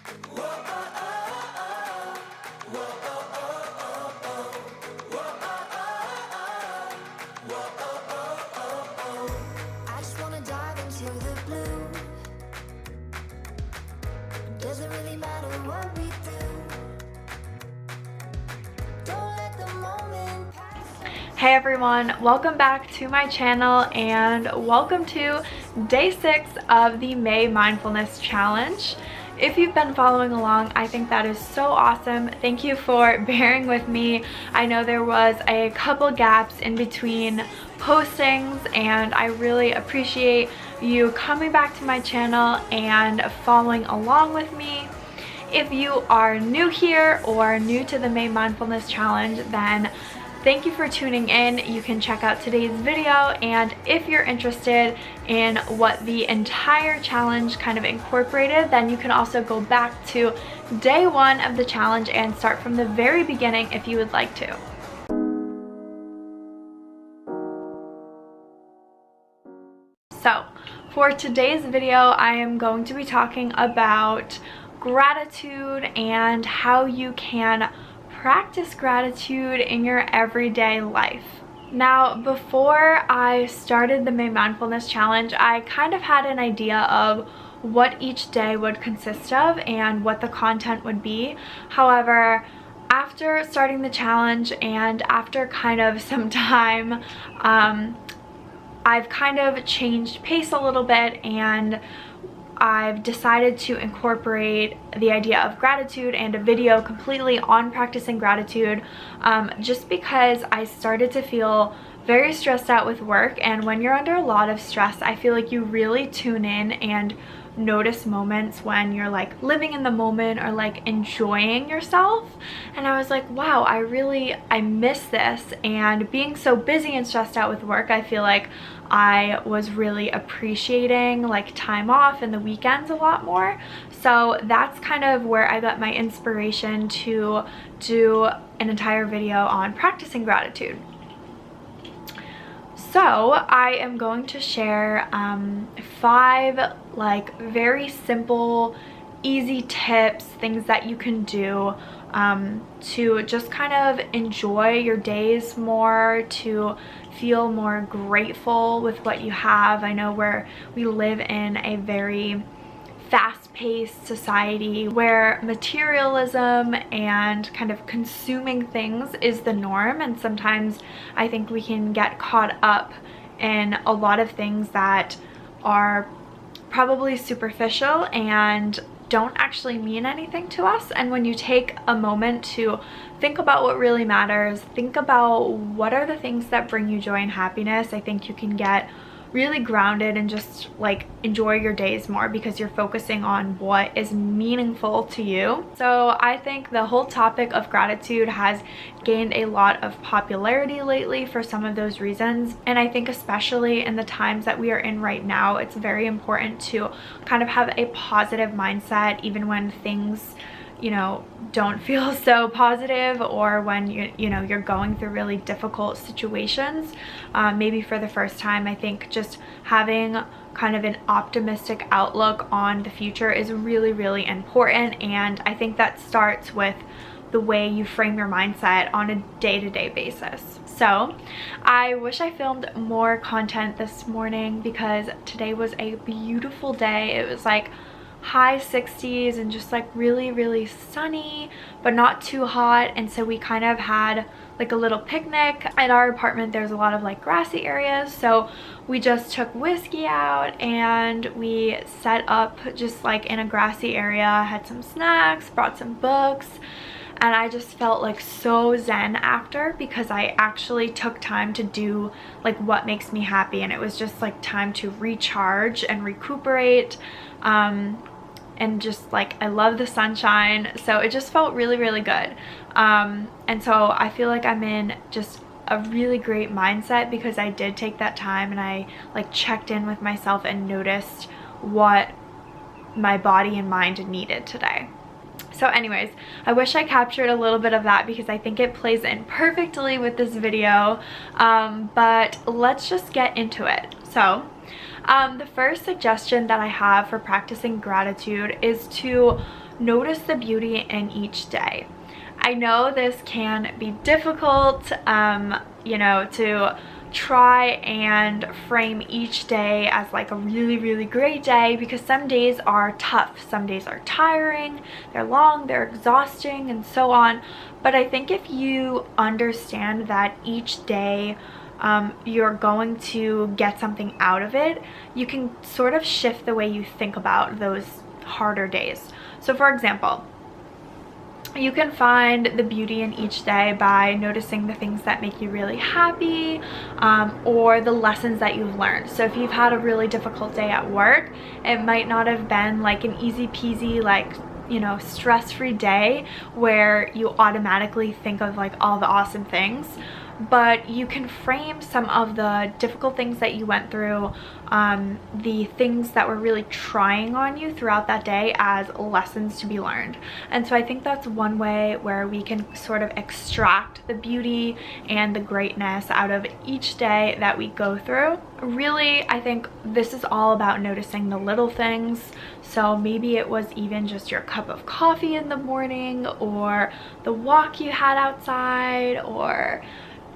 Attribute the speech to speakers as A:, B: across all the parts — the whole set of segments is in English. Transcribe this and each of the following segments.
A: I just wanna dive into the blue. Doesn't really matter what we do. Don't let the moment pass.
B: Hey everyone, welcome back to my channel and welcome to day 6 of the May Mindfulness Challenge. If you've been following along, I think that is so awesome. Thank you for bearing with me. I know there was a couple gaps in between postings and I really appreciate you coming back to my channel and following along with me. If you are new here or new to the May Mindfulness Challenge, then thank you for tuning in. You can check out today's video, and if you're interested in what the entire challenge kind of incorporated, then you can also go back to day 1 of the challenge and start from the very beginning if you would like to. So for today's video, I am going to be talking about gratitude and how you can practice gratitude in your everyday life. Now, before I started the May Mindfulness Challenge, I kind of had an idea of what each day would consist of and what the content would be. However, after starting the challenge and after kind of some time, I've kind of changed pace a little bit, and I've decided to incorporate the idea of gratitude and a video completely on practicing gratitude, just because I started to feel very stressed out with work. And when you're under a lot of stress, I feel like you really tune in and notice moments when you're like living in the moment or like enjoying yourself. And I was like, wow, I miss this. And being so busy and stressed out with work, I feel like I was really appreciating like time off and the weekends a lot more. So that's kind of where I got my inspiration to do an entire video on practicing gratitude. So I am going to share 5 like very simple, easy tips, things that you can do to just kind of enjoy your days more, to feel more grateful with what you have. I know we live in a very fast-paced society where materialism and kind of consuming things is the norm, and sometimes I think we can get caught up in a lot of things that are probably superficial and don't actually mean anything to us. And when you take a moment to think about what really matters, think about what are the things that bring you joy and happiness, I think you can get really grounded and just like enjoy your days more because you're focusing on what is meaningful to you. So I think the whole topic of gratitude has gained a lot of popularity lately for some of those reasons, and I think especially in the times that we are in right now, it's very important to kind of have a positive mindset even when things, you know, don't feel so positive, or when you're going through really difficult situations. Maybe for the first time, I think just having kind of an optimistic outlook on the future is really, really important, and I think that starts with the way you frame your mindset on a day-to-day basis. So I wish I filmed more content this morning because today was a beautiful day. It was like high 60s and just like really, really sunny but not too hot, and so we kind of had like a little picnic at our apartment. There's a lot of like grassy areas, so we just took whiskey out and we set up just like in a grassy area, had some snacks, brought some books, and I just felt like so zen after because I actually took time to do like what makes me happy, and it was just like time to recharge and recuperate. And just like I love the sunshine, so it just felt really, really good. And so I feel like I'm in just a really great mindset because I did take that time and I like checked in with myself and noticed what my body and mind needed today. So anyways, I wish I captured a little bit of that because I think it plays in perfectly with this video, but let's just get into it. So the first suggestion that I have for practicing gratitude is to notice the beauty in each day. I know this can be difficult, you know, to try and frame each day as like a really great day, because some days are tough, some days are tiring, they're long, they're exhausting, and so on. But I think if you understand that each day you're going to get something out of it, you can sort of shift the way you think about those harder days. So for example, you can find the beauty in each day by noticing the things that make you really happy, or the lessons that you've learned. So if you've had a really difficult day at work, it might not have been like an easy peasy, like, you know, stress-free day where you automatically think of like all the awesome things, but you can frame some of the difficult things that you went through, the things that were really trying on you throughout that day, as lessons to be learned. And so I think that's one way where we can sort of extract the beauty and the greatness out of each day that we go through. Really, I think this is all about noticing the little things. So maybe it was even just your cup of coffee in the morning, or the walk you had outside, or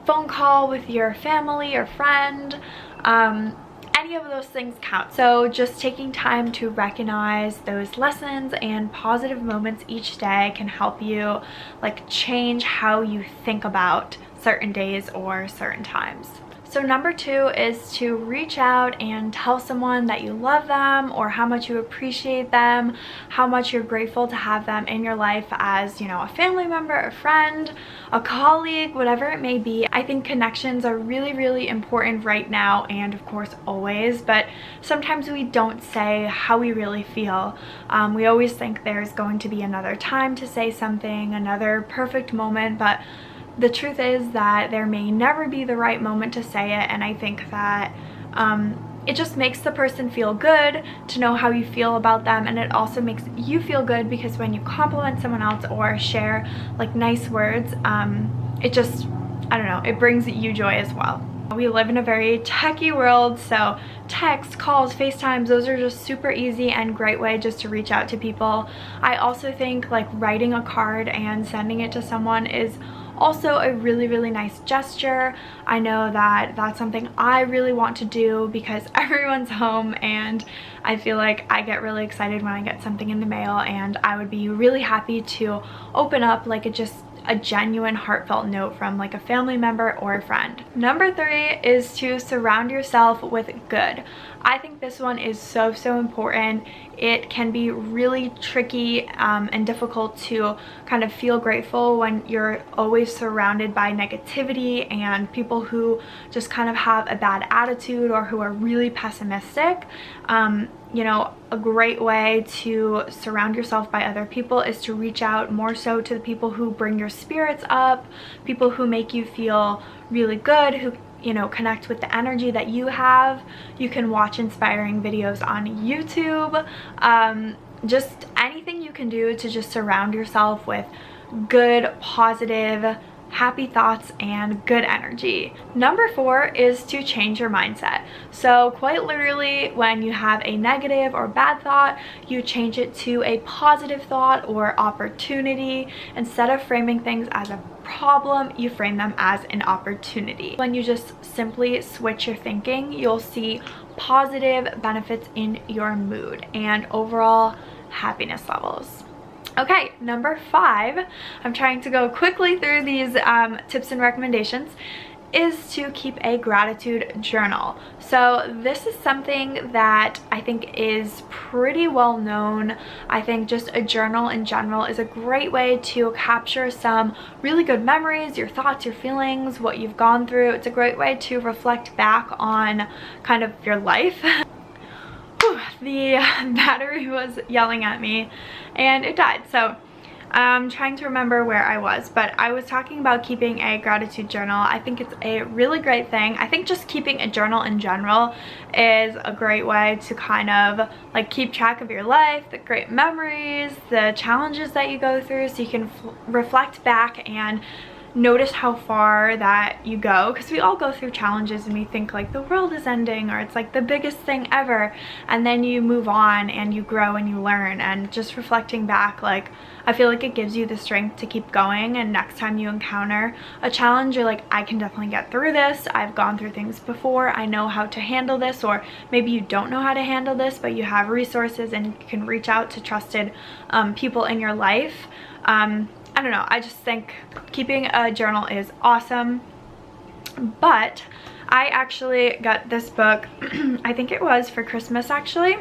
B: phone call with your family or friend. Any of those things count. So just taking time to recognize those lessons and positive moments each day can help you like change how you think about certain days or certain times. So number 2 is to reach out and tell someone that you love them, or how much you appreciate them, how much you're grateful to have them in your life as, you know, a family member, a friend, a colleague, whatever it may be. I think connections are really important right now, and of course always, but sometimes we don't say how we really feel. We always think there's going to be another time to say something, another perfect moment, but the truth is that there may never be the right moment to say it. And I think that it just makes the person feel good to know how you feel about them, and it also makes you feel good because when you compliment someone else or share like nice words, it just, I don't know, it brings you joy as well. We live in a very techy world, so text, calls, FaceTimes, those are just super easy and great way just to reach out to people. I also think like writing a card and sending it to someone is also a really nice gesture. I know that that's something I really want to do because everyone's home, and I feel like I get really excited when I get something in the mail, and I would be really happy to open up like a genuine heartfelt note from like a family member or a friend. Number 3 is to surround yourself with good. I think this one is so important. It can be really tricky and difficult to kind of feel grateful when you're always surrounded by negativity and people who just kind of have a bad attitude or who are really pessimistic. You know, a great way to surround yourself by other people is to reach out more so to the people who bring your spirits up, people who make you feel really good, who, you know, connect with the energy that you have. You can watch inspiring videos on YouTube. Just anything you can do to just surround yourself with good, positive, happy thoughts and good energy. Number 4 is to change your mindset. So quite literally, when you have a negative or bad thought, you change it to a positive thought or opportunity. Instead of framing things as a problem, you frame them as an opportunity. When you just simply switch your thinking, you'll see positive benefits in your mood and overall happiness levels. Okay, number 5, I'm trying to go quickly through these tips and recommendations, is to keep a gratitude journal. So this is something that I think is pretty well known. I think just a journal in general is a great way to capture some really good memories, your thoughts, your feelings, what you've gone through. It's a great way to reflect back on kind of your life. The battery was yelling at me and it died, so I'm trying to remember where I was, but I was talking about keeping a gratitude journal. I think it's a really great thing. I think just keeping a journal in general is a great way to kind of like keep track of your life, the great memories, the challenges that you go through, so you can reflect back and notice how far that you go, because we all go through challenges and we think like the world is ending or it's like the biggest thing ever, and then you move on and you grow and you learn. And just reflecting back, like I feel like it gives you the strength to keep going, and next time you encounter a challenge you're like, I can definitely get through this, I've gone through things before, I know how to handle this. Or maybe you don't know how to handle this, but you have resources and you can reach out to trusted people in your life. I don't know, I just think keeping a journal is awesome. But I actually got this book, I think it was for Christmas actually,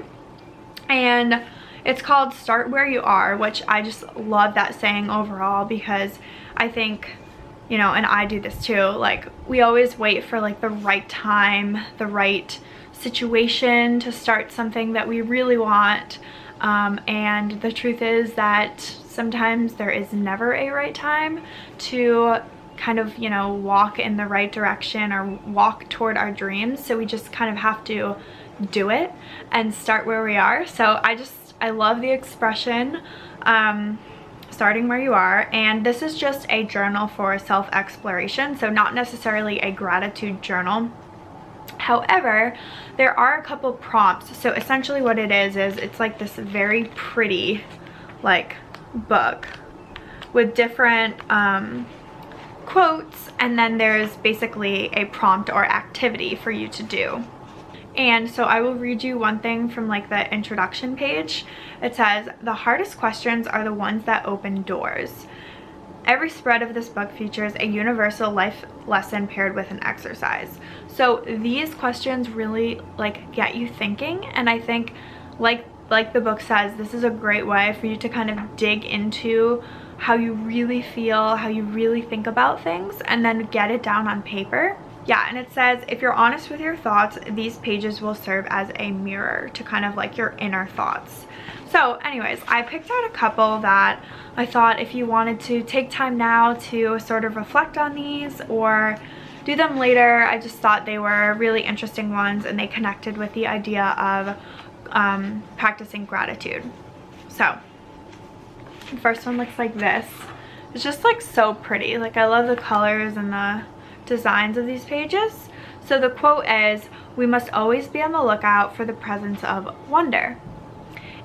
B: and it's called Start Where You Are, which I just love that saying overall, because I think, you know, and I do this too, like we always wait for like the right time, the right situation to start something that we really want. And the truth is that sometimes there is never a right time to kind of, you know, walk in the right direction or walk toward our dreams. So we just kind of have to do it and start where we are. So I love the expression, starting where you are. And this is just a journal for self-exploration, so not necessarily a gratitude journal. However, there are a couple prompts. So essentially what it is it's like this very pretty like book with different quotes, and then there's basically a prompt or activity for you to do. And so I will read you one thing from like the introduction page. It says, the hardest questions are the ones that open doors. Every spread of this book features a universal life lesson paired with an exercise. So these questions really like get you thinking, and I think like the book says, this is a great way for you to kind of dig into how you really feel, how you really think about things, and then get it down on paper. Yeah, and it says, if you're honest with your thoughts, these pages will serve as a mirror to kind of like your inner thoughts. So anyways, I picked out a couple that I thought if you wanted to take time now to sort of reflect on these or do them later, I just thought they were really interesting ones, and they connected with the idea of practicing gratitude. So the first one looks like this. It's just like so pretty. Like I love the colors and the designs of these pages. So the quote is, we must always be on the lookout for the presence of wonder.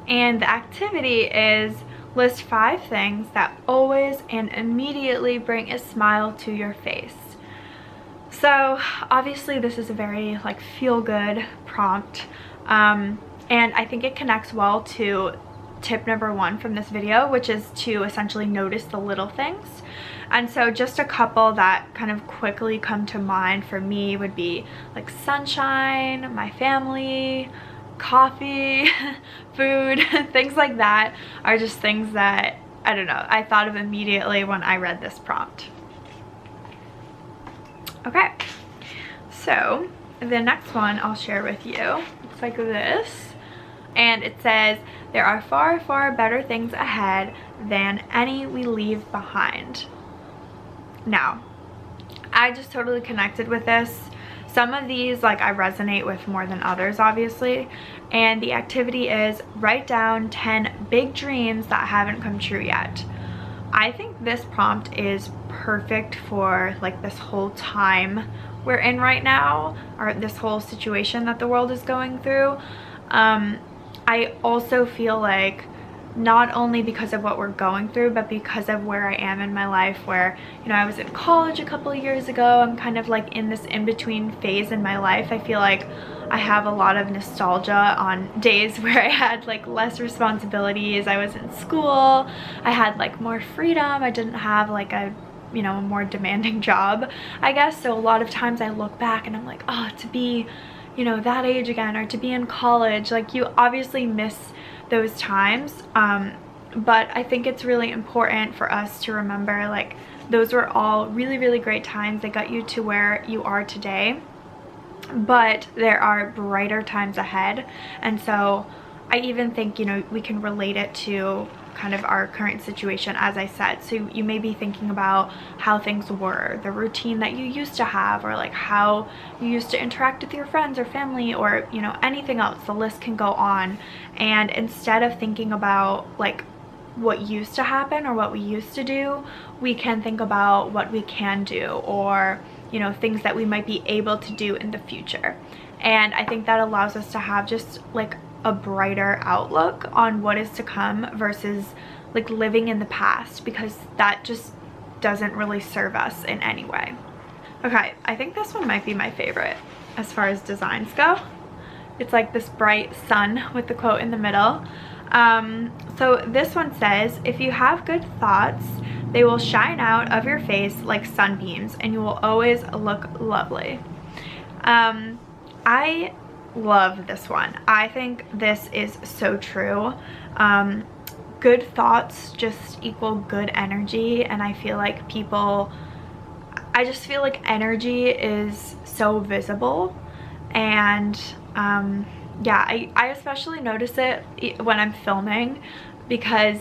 B: And the activity is, list 5 things that always and immediately bring a smile to your face. So obviously this is a very like feel-good prompt, and I think it connects well to tip number 1 from this video, which is to essentially notice the little things. And so just a couple that kind of quickly come to mind for me would be like sunshine, my family, coffee, food, things like that are just things that, I don't know, I thought of immediately when I read this prompt. Okay, so the next one I'll share with you looks like this, and it says, there are far, far better things ahead than any we leave behind. Now, I just totally connected with this. Some of these like I resonate with more than others, obviously, and the activity is write down 10 big dreams that haven't come true yet. I think this prompt is perfect for like this whole time we're in right now, or this whole situation that the world is going through. I also feel like not only because of what we're going through, but because of where I am in my life, where, you know, I was in college a couple of years ago. I'm kind of like in this in-between phase in my life. I feel like I have a lot of nostalgia on days where I had like less responsibilities. I was in school, I had like more freedom, I didn't have like a, you know, a more demanding job, I guess. So a lot of times I look back and I'm like, oh, to be, you know, that age again, or to be in college, like you obviously miss those times, but I think it's really important for us to remember like those were all really, really great times that got you to where you are today, but there are brighter times ahead. And so I even think, you know, we can relate it to kind of our current situation, as I said. So you may be thinking about how things were, the routine that you used to have, or like how you used to interact with your friends or family, or, you know, anything else. The list can go on. And instead of thinking about like what used to happen or what we used to do, we can think about what we can do, or you know, things that we might be able to do in the future. And I think that allows us to have just like a brighter outlook on what is to come versus like living in the past, because that just doesn't really serve us in any way. Okay, I think this one might be my favorite as far as designs go. It's like this bright sun with the quote in the middle. So this one says, if you have good thoughts, they will shine out of your face like sunbeams and you will always look lovely. I love this one. I think this is so true. Good thoughts just equal good energy, and I feel like I just feel like energy is so visible, and yeah, I especially notice it when I'm filming, because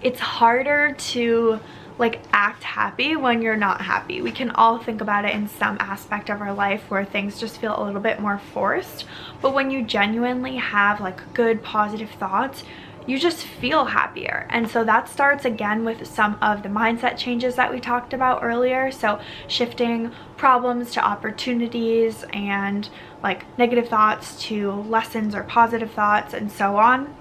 B: it's harder to like act happy when you're not happy. We can all think about it in some aspect of our life where things just feel a little bit more forced, but when you genuinely have like good positive thoughts, you just feel happier. And so that starts again with some of the mindset changes that we talked about earlier. So shifting problems to opportunities, and like negative thoughts to lessons or positive thoughts, and so on.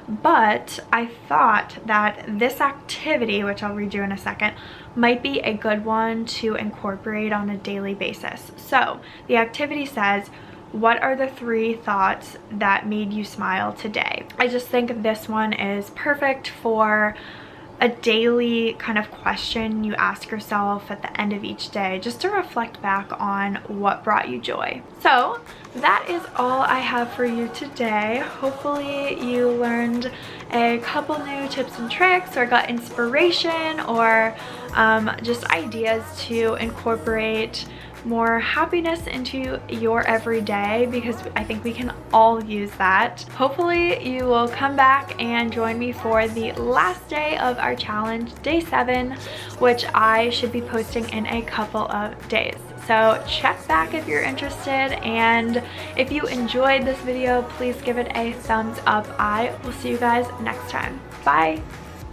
B: But I thought that this activity, which I'll read you in a second, might be a good one to incorporate on a daily basis. So the activity says, what are the 3 thoughts that made you smile today? I just think this one is perfect for a daily kind of question you ask yourself at the end of each day, just to reflect back on what brought you joy. So that is all I have for you today. Hopefully you learned a couple new tips and tricks, or got inspiration, or just ideas to incorporate more happiness into your everyday, because I think we can all use that. Hopefully you will come back and join me for the last day of our challenge, day 7, which I should be posting in a couple of days. So check back if you're interested, and if you enjoyed this video, please give it a thumbs up. I will see you guys next time. Bye!